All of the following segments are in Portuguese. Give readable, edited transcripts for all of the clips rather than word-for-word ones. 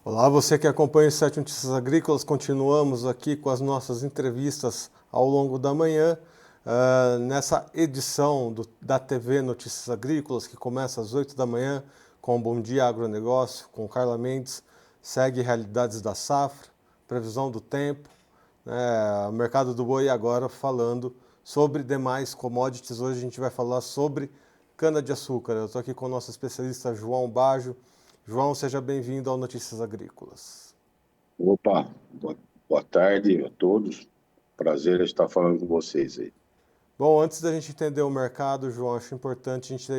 Olá, você que acompanha o Sete Notícias Agrícolas, continuamos aqui com as nossas entrevistas ao longo da manhã, nessa edição da TV Notícias Agrícolas, que começa às 8 da manhã com o Bom Dia Agronegócio, com Carla Mendes, segue realidades da safra, previsão do tempo, o mercado do boi agora falando sobre demais commodities. Hoje a gente vai falar sobre cana-de-açúcar. Eu estou aqui com o nosso especialista João Baggio. João, seja bem-vindo ao Notícias Agrícolas. Opa, boa tarde a todos. Prazer estar falando com vocês aí. Bom, antes da gente entender o mercado, João, acho importante a gente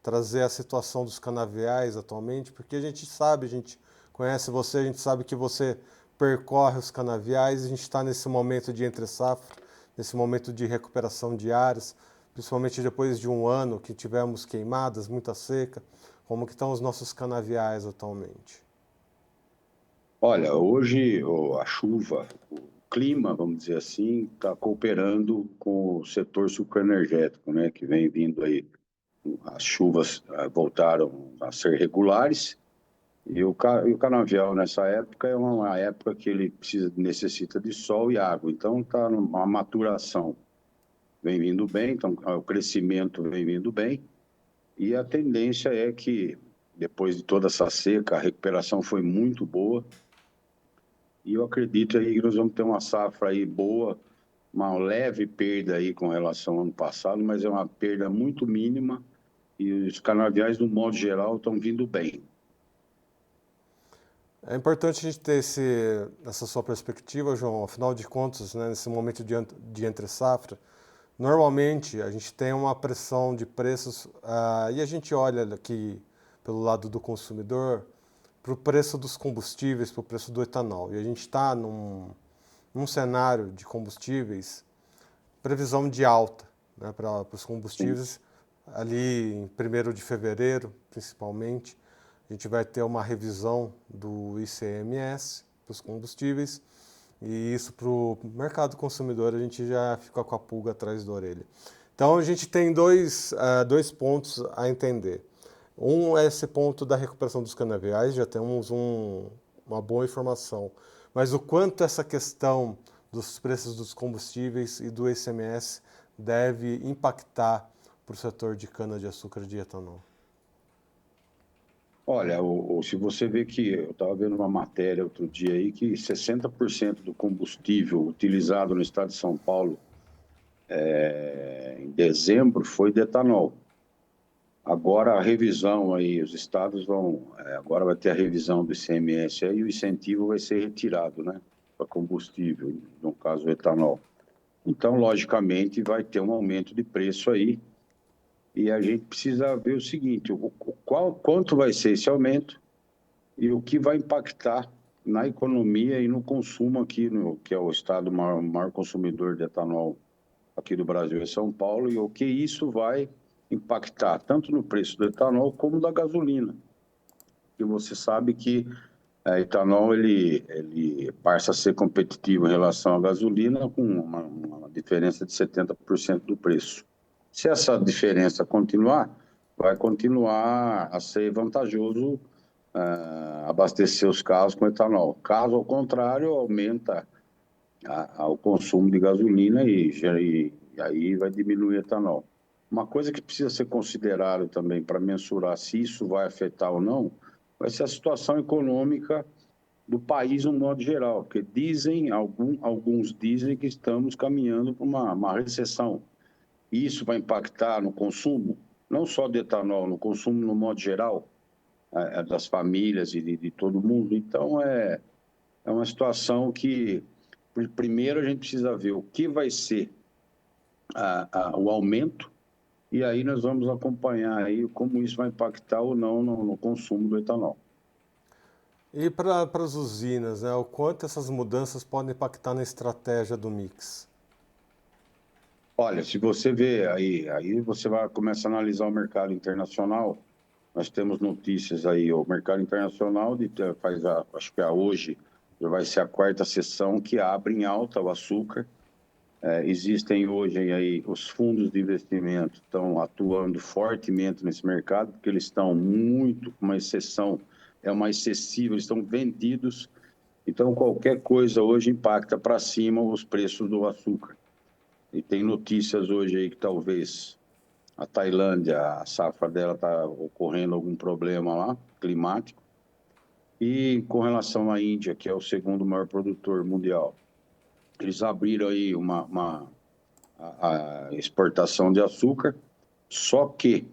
trazer a situação dos canaviais atualmente, porque a gente sabe, a gente conhece você, a gente sabe que você percorre os canaviais, a gente está nesse momento de entre-safra, nesse momento de recuperação de áreas, principalmente depois de um ano que tivemos queimadas, muita seca. Como que estão os nossos canaviais atualmente? Olha, hoje a chuva, o clima, vamos dizer assim, está cooperando com o setor sucroenergético, né? Que vem vindo aí. As chuvas voltaram a ser regulares e o canavial nessa época é uma época que ele necessita de sol e água. Então está numa maturação, vem vindo bem, então o crescimento vem vindo bem. E a tendência é que, depois de toda essa seca, a recuperação foi muito boa. E eu acredito aí que nós vamos ter uma safra aí boa, uma leve perda aí com relação ao ano passado, mas é uma perda muito mínima e os canaviais, no modo geral, estão vindo bem. É importante a gente ter essa sua perspectiva, João. Afinal de contas, né, nesse momento de entre-safra, normalmente a gente tem uma pressão de preços e a gente olha aqui pelo lado do consumidor para o preço dos combustíveis, para o preço do etanol. E a gente está num cenário de combustíveis, previsão de alta, né, para os Sim. combustíveis ali em 1º de fevereiro, principalmente. A gente vai ter uma revisão do ICMS para os combustíveis e isso para o mercado consumidor a gente já fica com a pulga atrás da orelha. Então a gente tem dois pontos a entender. Um é esse ponto da recuperação dos canaviais, já temos uma boa informação. Mas o quanto essa questão dos preços dos combustíveis e do ICMS deve impactar para o setor de cana-de-açúcar de etanol? Olha, se você vê que eu estava vendo uma matéria outro dia aí que 60% do combustível utilizado no estado de São Paulo em dezembro foi de etanol. Agora a revisão aí, os estados agora vai ter a revisão do ICMS aí, e o incentivo vai ser retirado, né, para combustível, no caso o etanol. Então, logicamente, vai ter um aumento de preço aí, e a gente precisa ver o seguinte, quanto vai ser esse aumento e o que vai impactar na economia e no consumo aqui, que é o estado maior consumidor de etanol aqui do Brasil, é São Paulo, e o que isso vai impactar tanto no preço do etanol como da gasolina. E você sabe que etanol ele passa a ser competitivo em relação à gasolina com uma diferença de 70% do preço. Se essa diferença continuar, vai continuar a ser vantajoso abastecer os carros com etanol. Caso ao contrário, aumenta o consumo de gasolina e aí vai diminuir o etanol. Uma coisa que precisa ser considerada também para mensurar se isso vai afetar ou não, vai ser a situação econômica do país no modo geral, porque alguns dizem que estamos caminhando para uma recessão. E isso vai impactar no consumo, não só de etanol, no consumo no modo geral, das famílias e de todo mundo. Então, é uma situação que, primeiro, a gente precisa ver o que vai ser o aumento, e aí nós vamos acompanhar aí como isso vai impactar ou não no consumo do etanol. E para as usinas, né, o quanto essas mudanças podem impactar na estratégia do mix? Olha, se você vê aí você vai começar a analisar o mercado internacional. Nós temos notícias aí, o mercado internacional acho que hoje já vai ser a 4ª sessão que abre em alta o açúcar. Existem hoje aí os fundos de investimento estão atuando fortemente nesse mercado, porque eles estão muito com uma exceção é uma excessiva, eles estão vendidos. Então, qualquer coisa hoje impacta para cima os preços do açúcar. E tem notícias hoje aí que talvez a Tailândia, a safra dela está ocorrendo algum problema lá, climático. E com relação à Índia, que é o segundo maior produtor mundial, eles abriram aí a exportação de açúcar, só que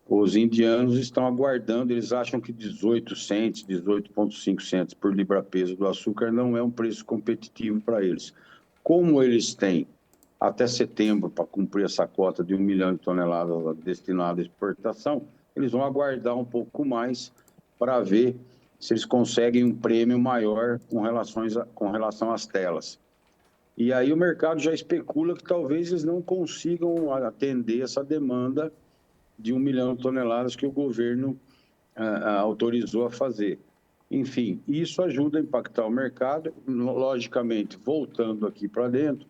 os indianos estão aguardando, eles acham que 18 cents, 18,5 cents por libra-peso do açúcar não é um preço competitivo para eles. Como eles têm até setembro para cumprir essa cota de 1 milhão de toneladas destinada à exportação, eles vão aguardar um pouco mais para ver se eles conseguem um prêmio maior com relação às telas. E aí o mercado já especula que talvez eles não consigam atender essa demanda de 1 milhão de toneladas que o governo autorizou a fazer. Enfim, isso ajuda a impactar o mercado, logicamente, voltando aqui para dentro,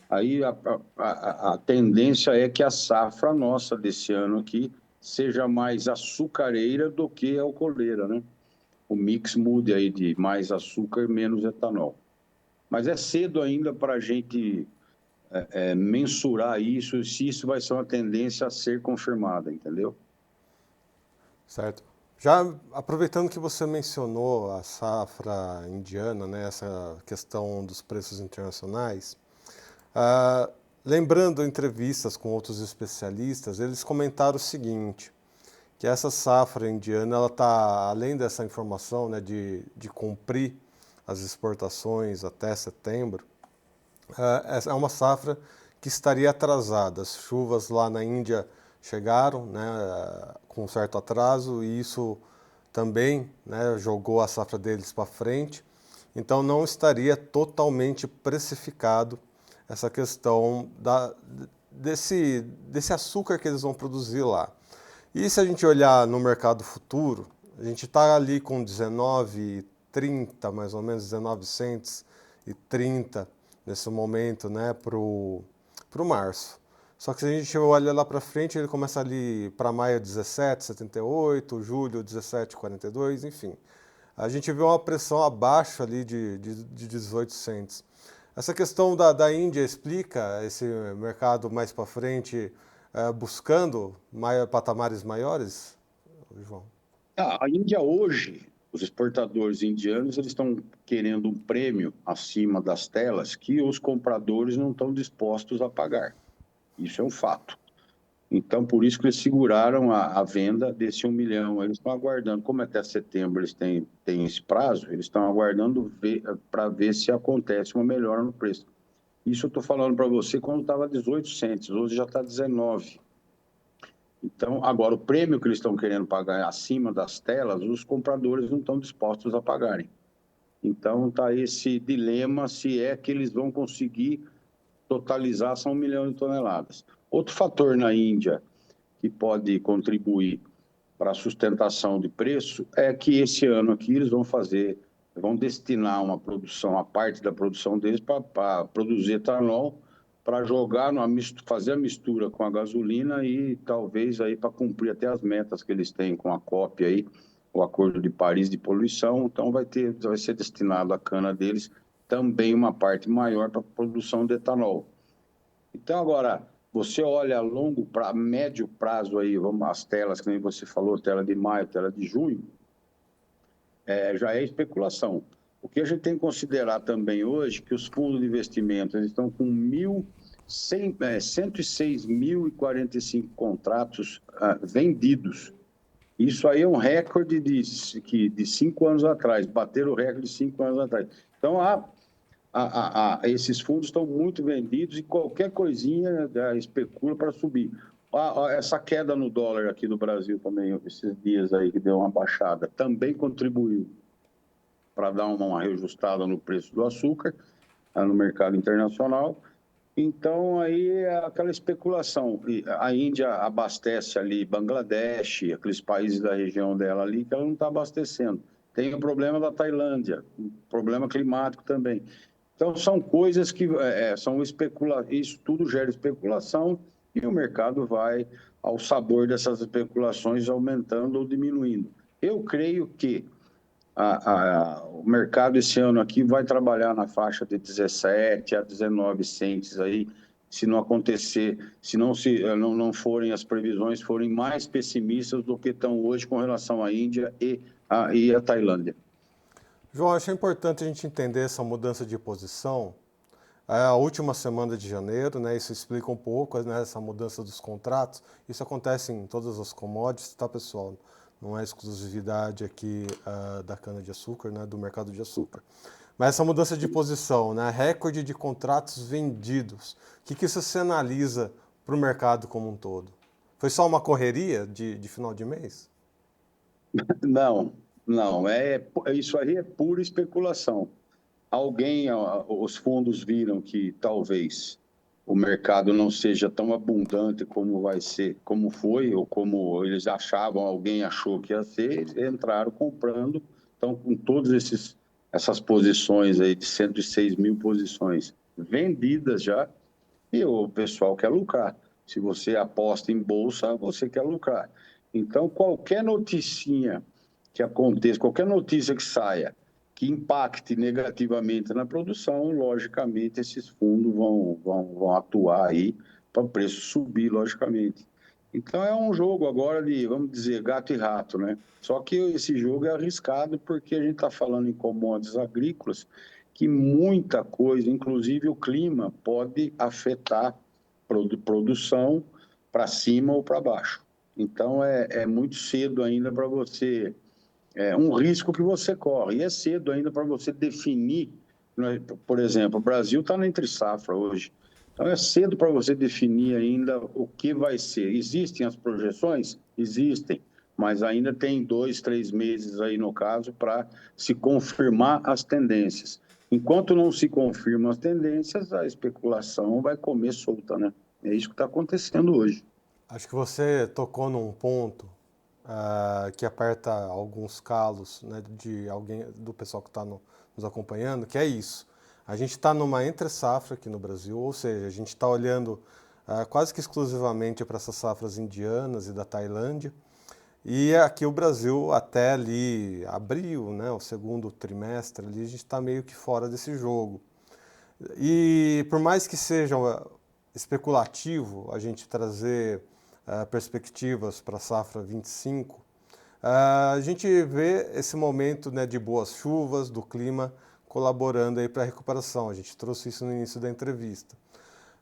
aí a tendência é que a safra nossa desse ano aqui seja mais açucareira do que alcooleira, né? O mix mude aí de mais açúcar e menos etanol. Mas é cedo ainda para a gente mensurar isso, se isso vai ser uma tendência a ser confirmada, entendeu? Certo. Já aproveitando que você mencionou a safra indiana, né, essa questão dos preços internacionais, lembrando entrevistas com outros especialistas, eles comentaram o seguinte, que essa safra indiana, ela está, além dessa informação, né, de cumprir as exportações até setembro, é uma safra que estaria atrasada. As chuvas lá na Índia chegaram, né, com um certo atraso, e isso também, né, jogou a safra deles para frente. Então não estaria totalmente precificado essa questão desse açúcar que eles vão produzir lá. E se a gente olhar no mercado futuro, a gente está ali com 19,30, mais ou menos, 19 cents e 30 nesse momento, né, para o março. Só que se a gente olha lá para frente, ele começa ali para maio 17,78, julho 17,42, enfim. A gente vê uma pressão abaixo ali de 18 cents. Essa questão da Índia explica esse mercado mais para frente buscando patamares maiores, João? A Índia hoje, os exportadores indianos, eles estão querendo um prêmio acima das telas que os compradores não estão dispostos a pagar. Isso é um fato. Então, por isso que eles seguraram a venda desse 1 milhão. Eles estão aguardando, como até setembro eles têm esse prazo, eles estão aguardando para ver se acontece uma melhora no preço. Isso eu estou falando para você quando estava 18 cents, hoje já está 19. Então, agora, o prêmio que eles estão querendo pagar acima das telas, os compradores não estão dispostos a pagarem. Então, está esse dilema se é que eles vão conseguir totalizar, são 1 milhão de toneladas. Outro fator na Índia que pode contribuir para a sustentação de preço é que esse ano aqui eles vão destinar uma produção, a parte da produção deles para produzir etanol, para fazer a mistura com a gasolina e talvez aí para cumprir até as metas que eles têm com a COP aí, o Acordo de Paris de poluição. Então vai ser destinado à cana deles também uma parte maior para a produção de etanol. Então agora você olha a longo prazo, médio prazo aí, vamos as telas que nem você falou, tela de maio, tela de junho, já é especulação. O que a gente tem que considerar também hoje que os fundos de investimento eles estão com 106.045 contratos vendidos. Isso aí é um recorde de 5 anos atrás, bateram o recorde de 5 anos atrás. Então, esses fundos estão muito vendidos e qualquer coisinha especula para subir. Essa queda no dólar aqui no Brasil também, esses dias aí que deu uma baixada, também contribuiu para dar uma reajustada no preço do açúcar no mercado internacional. Então, aí é aquela especulação. A Índia abastece ali Bangladesh, aqueles países da região dela ali, que ela não está abastecendo. Tem o problema da Tailândia, um problema climático também. Então, são coisas que são isso tudo gera especulação e o mercado vai ao sabor dessas especulações aumentando ou diminuindo. Eu creio que o mercado esse ano aqui vai trabalhar na faixa de 17 a 19 centes aí, se não acontecer, se não forem as previsões forem mais pessimistas do que estão hoje com relação à Índia e a Tailândia. João, acho importante a gente entender essa mudança de posição. A última semana de janeiro, né, isso explica um pouco, né, essa mudança dos contratos. Isso acontece em todas as commodities, tá, pessoal? Não é exclusividade aqui da cana-de-açúcar, né, do mercado de açúcar. Mas essa mudança de posição, né, recorde de contratos vendidos, o que isso se analisa para o mercado como um todo? Foi só uma correria de final de mês? Não, não, isso aí é pura especulação. Os fundos viram que talvez o mercado não seja tão abundante como vai ser, como foi, ou como eles achavam, alguém achou que ia ser, eles entraram comprando, estão com essas posições aí de 106 mil posições vendidas já, e o pessoal quer lucrar. Se você aposta em bolsa, você quer lucrar. Então, qualquer noticinha que aconteça, qualquer notícia que saia, que impacte negativamente na produção, logicamente, esses fundos vão atuar aí para o preço subir, logicamente. Então, é um jogo agora de, vamos dizer, gato e rato, né? Só que esse jogo é arriscado porque a gente está falando em commodities agrícolas que muita coisa, inclusive o clima, pode afetar produção para cima ou para baixo. Então, é muito cedo ainda para você... É um risco que você corre. E é cedo ainda para você definir... Né? Por exemplo, o Brasil está na entre-safra hoje. Então, é cedo para você definir ainda o que vai ser. Existem as projeções? Existem. Mas ainda tem 2, 3 meses aí, no caso, para se confirmar as tendências. Enquanto não se confirmam as tendências, a especulação vai comer solta, né? É isso que está acontecendo hoje. Acho que você tocou num ponto que aperta alguns calos, né, de alguém, do pessoal que está nos acompanhando, que é isso. A gente está numa entre-safra aqui no Brasil, ou seja, a gente está olhando quase que exclusivamente para essas safras indianas e da Tailândia. E aqui o Brasil, até ali abril, né, o segundo trimestre, ali, a gente está meio que fora desse jogo. E por mais que seja especulativo a gente trazer perspectivas para a safra 25, a gente vê esse momento, né, de boas chuvas, do clima colaborando aí para a recuperação. A gente trouxe isso no início da entrevista.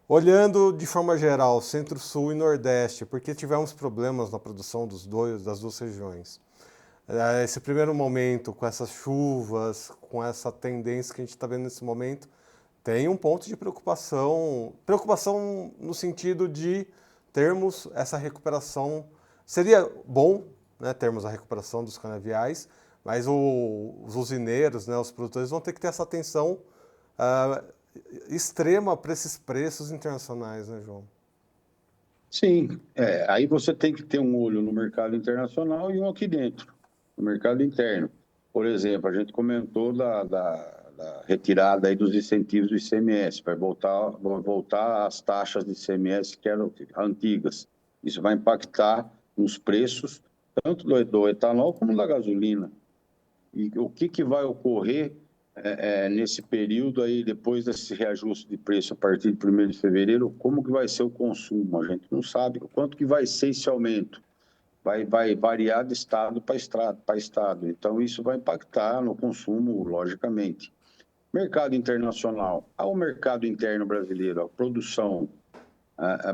Olhando de forma geral, Centro-Sul e Nordeste, porque tivemos problemas na produção das duas regiões. Esse primeiro momento, com essas chuvas, com essa tendência que a gente está vendo nesse momento, tem um ponto de preocupação, preocupação no sentido de termos essa recuperação. Seria bom, né, termos a recuperação dos canaviais, mas os usineiros, né, os produtores vão ter que ter essa atenção extrema para esses preços internacionais, né, João? Sim, aí você tem que ter um olho no mercado internacional e um aqui dentro, no mercado interno. Por exemplo, a gente comentou da retirada aí dos incentivos do ICMS, vai voltar às taxas de ICMS que eram antigas. Isso vai impactar nos preços, tanto do etanol como da gasolina. E o que vai ocorrer nesse período aí, depois desse reajuste de preço a partir de 1º de fevereiro, como que vai ser o consumo? A gente não sabe o quanto que vai ser esse aumento. Vai variar de estado para estado. Então, isso vai impactar no consumo, logicamente. Mercado internacional. Ao mercado interno brasileiro, a produção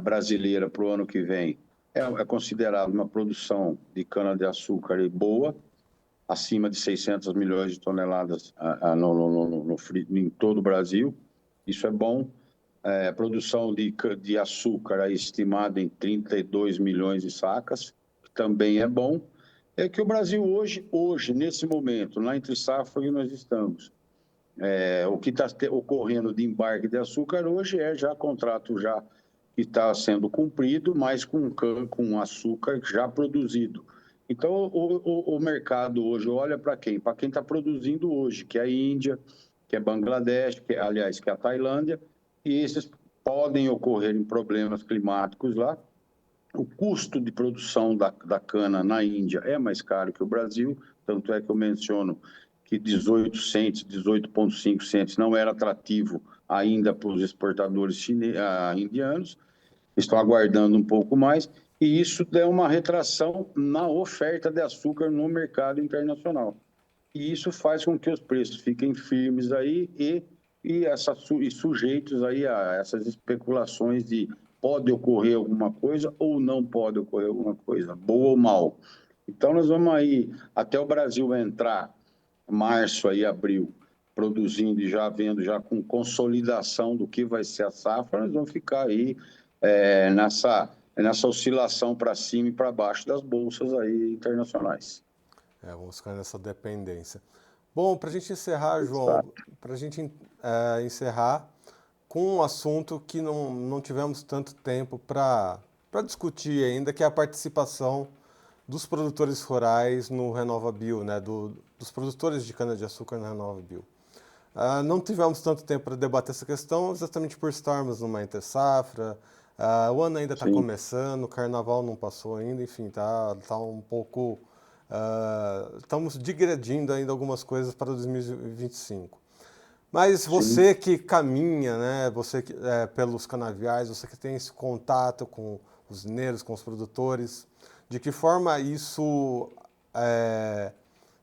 brasileira para o ano que vem é considerada uma produção de cana-de-açúcar boa, acima de 600 milhões de toneladas em todo o Brasil. Isso é bom. A produção de açúcar é estimada em 32 milhões de sacas, que também é bom. É que o Brasil hoje, nesse momento, na entre-safra que nós estamos, o que está ocorrendo de embarque de açúcar hoje é já contrato já que está sendo cumprido, mas com açúcar já produzido. Então, o mercado hoje olha para quem? Para quem está produzindo hoje, que é a Índia, que é Bangladesh, que é a Tailândia, e esses podem ocorrer em problemas climáticos lá. O custo de produção da cana na Índia é mais caro que o Brasil, tanto é que eu menciono que 18 cents, 18,5 cents não era atrativo ainda para os exportadores indianos, estão aguardando um pouco mais, e isso deu uma retração na oferta de açúcar no mercado internacional. E isso faz com que os preços fiquem firmes aí e sujeitos aí a essas especulações de pode ocorrer alguma coisa ou não pode ocorrer alguma coisa, boa ou mal. Então, nós vamos aí, até o Brasil entrar março, aí, abril, produzindo e já vendo, já com consolidação do que vai ser a safra, nós vamos ficar aí nessa oscilação para cima e para baixo das bolsas aí internacionais. Vamos ficar nessa dependência. Bom, para a gente encerrar, João, para a gente encerrar com um assunto que não tivemos tanto tempo para discutir ainda, que é a participação dos produtores rurais no RenovaBio, né, dos produtores de cana-de-açúcar no RenovaBio. Não tivemos tanto tempo para debater essa questão, exatamente por estarmos numa entre-safra, o ano ainda está começando, o carnaval não passou ainda, enfim, tá um pouco... estamos digredindo ainda algumas coisas para 2025. Mas você que caminha, né, você que, pelos canaviais, você que tem esse contato com os mineiros, com os produtores, de que forma isso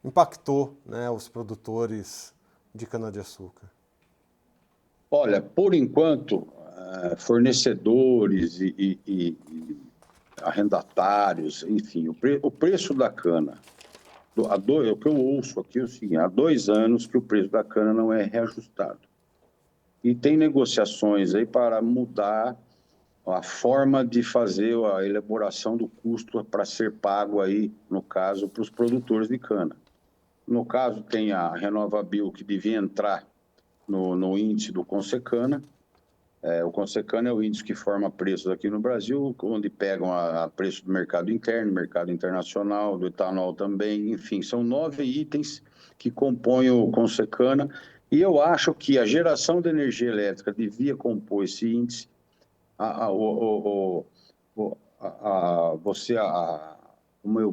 impactou, né, os produtores de cana-de-açúcar? Olha, por enquanto, fornecedores e arrendatários, enfim, o preço da cana, o que eu ouço aqui é o seguinte: há 2 anos que o preço da cana não é reajustado. E tem negociações aí para mudar a forma de fazer a elaboração do custo para ser pago aí, no caso, para os produtores de cana. No caso, tem a RenovaBio, que devia entrar no índice do Consecana. O Consecana é o índice que forma preços aqui no Brasil, onde pegam a preço do mercado interno, mercado internacional, do etanol também, enfim, são 9 itens que compõem o Consecana, e eu acho que a geração de energia elétrica devia compor esse índice.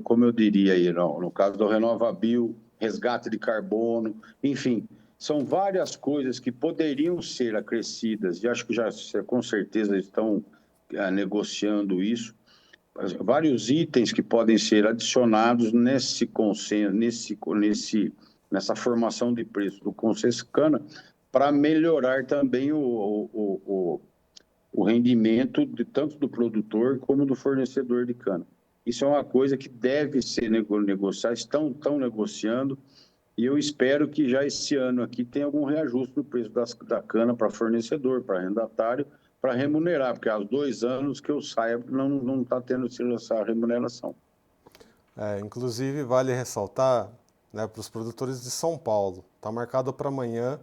Como eu diria aí, no caso do RenovaBio, resgate de carbono, enfim, são várias coisas que poderiam ser acrescidas, e acho que já com certeza estão negociando isso, vários itens que podem ser adicionados nesse consenso, nessa formação de preço do Consecana, para melhorar também o rendimento tanto do produtor como do fornecedor de cana. Isso é uma coisa que deve ser negociada, estão negociando, e eu espero que já esse ano aqui tenha algum reajuste no preço da cana para fornecedor, para arrendatário, para remunerar, porque há 2 anos que eu saiba não está tendo essa remuneração. Inclusive, vale ressaltar, né, para os produtores de São Paulo, está marcado para amanhã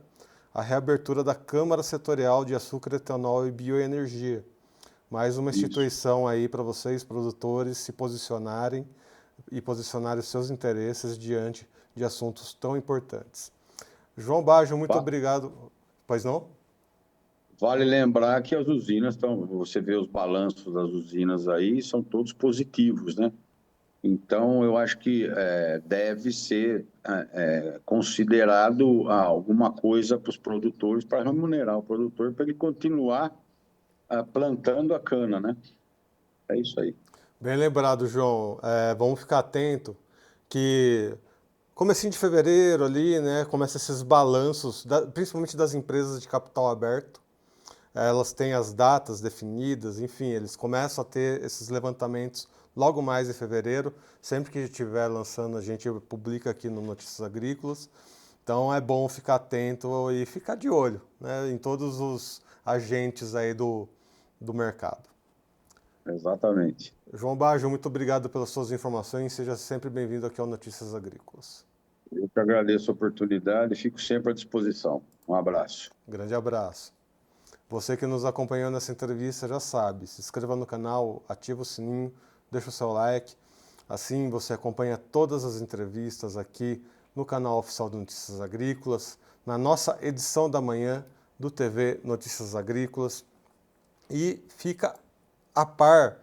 a reabertura da Câmara Setorial de Açúcar, Etanol e Bioenergia. Mais uma instituição aí para vocês, produtores, se posicionarem e posicionarem os seus interesses diante de assuntos tão importantes. João Baggio, muito obrigado. Pois não? Vale lembrar que as usinas você vê os balanços das usinas aí, são todos positivos, né? Então, eu acho que deve ser considerado alguma coisa para os produtores, para remunerar o produtor, para ele continuar plantando a cana, né? É isso aí. Bem lembrado, João. Vamos ficar atento que comecinho de fevereiro ali, né, começa esses balanços, principalmente das empresas de capital aberto. Elas têm as datas definidas, enfim, eles começam a ter esses levantamentos logo mais em fevereiro. Sempre que estiver lançando, a gente publica aqui no Notícias Agrícolas. Então é bom ficar atento e ficar de olho, né, em todos os agentes aí do mercado. Exatamente. João Baggio, muito obrigado pelas suas informações. Seja sempre bem-vindo aqui ao Notícias Agrícolas. Eu que agradeço a oportunidade e fico sempre à disposição. Um abraço. Grande abraço. Você que nos acompanhou nessa entrevista já sabe, se inscreva no canal, ativa o sininho, deixa o seu like. Assim você acompanha todas as entrevistas aqui no canal oficial do Notícias Agrícolas, na nossa edição da manhã do TV Notícias Agrícolas, e fica a par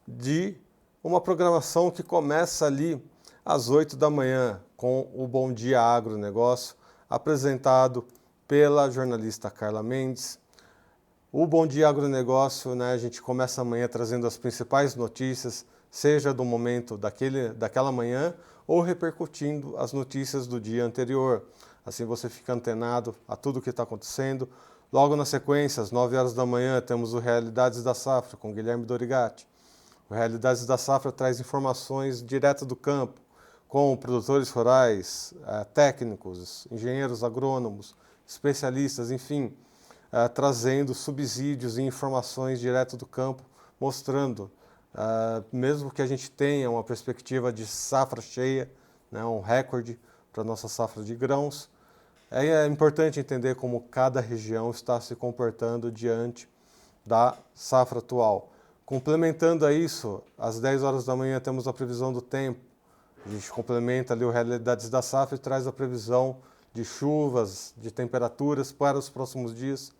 de uma programação que começa ali às 8 da manhã. com o Bom Dia Agronegócio, apresentado pela jornalista Carla Mendes. O Bom Dia Agronegócio, né, a gente começa amanhã trazendo as principais notícias, seja do momento daquela manhã ou repercutindo as notícias do dia anterior. Assim você fica antenado a tudo o que está acontecendo. Logo na sequência, às 9 horas da manhã, temos o Realidades da Safra com Guilherme Dorigatti. O Realidades da Safra traz informações direto do campo, com produtores rurais, técnicos, engenheiros agrônomos, especialistas, enfim, trazendo subsídios e informações direto do campo, mostrando, mesmo que a gente tenha uma perspectiva de safra cheia, né, um recorde para a nossa safra de grãos, é importante entender como cada região está se comportando diante da safra atual. Complementando a isso, às 10 horas da manhã temos a previsão do tempo. A gente complementa ali o Realidades da Safra e traz a previsão de chuvas, de temperaturas para os próximos dias,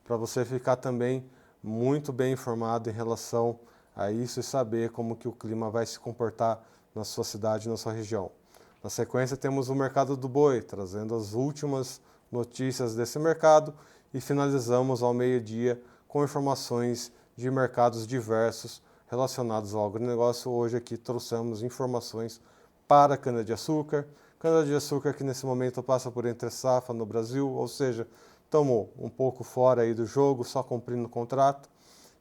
para você ficar também muito bem informado em relação a isso e saber como que o clima vai se comportar na sua cidade, na sua região. Na sequência temos o Mercado do Boi, trazendo as últimas notícias desse mercado e finalizamos ao meio-dia com informações de mercados diversos relacionados ao agronegócio. Hoje aqui trouxemos informações para a cana-de-açúcar. Cana-de-açúcar que nesse momento passa por entre safra no Brasil, ou seja, tomou um pouco fora aí do jogo, só cumprindo o contrato,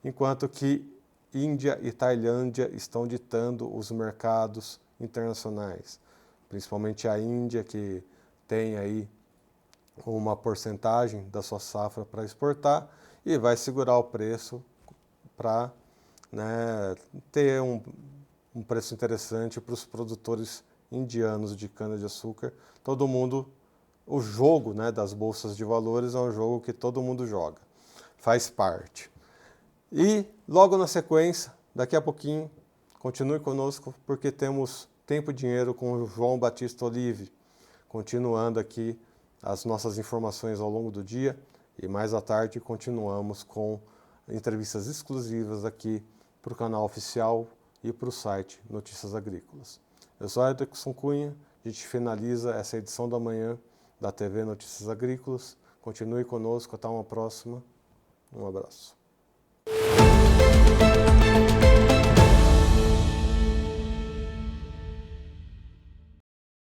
enquanto que Índia e Tailândia estão ditando os mercados internacionais. Principalmente a Índia, que tem aí uma porcentagem da sua safra para exportar e vai segurar o preço para, né, ter um preço interessante para os produtores indianos de cana-de-açúcar. Todo mundo, o jogo, né, das bolsas de valores é um jogo que todo mundo joga, faz parte. E logo na sequência, daqui a pouquinho, continue conosco porque temos Tempo e Dinheiro com o João Batista Olive, continuando aqui as nossas informações ao longo do dia e mais à tarde continuamos com entrevistas exclusivas aqui para o canal oficial e para o site Notícias Agrícolas. Eu sou Edson Cunha, a gente finaliza essa edição da manhã da TV Notícias Agrícolas. Continue conosco, até uma próxima. Um abraço.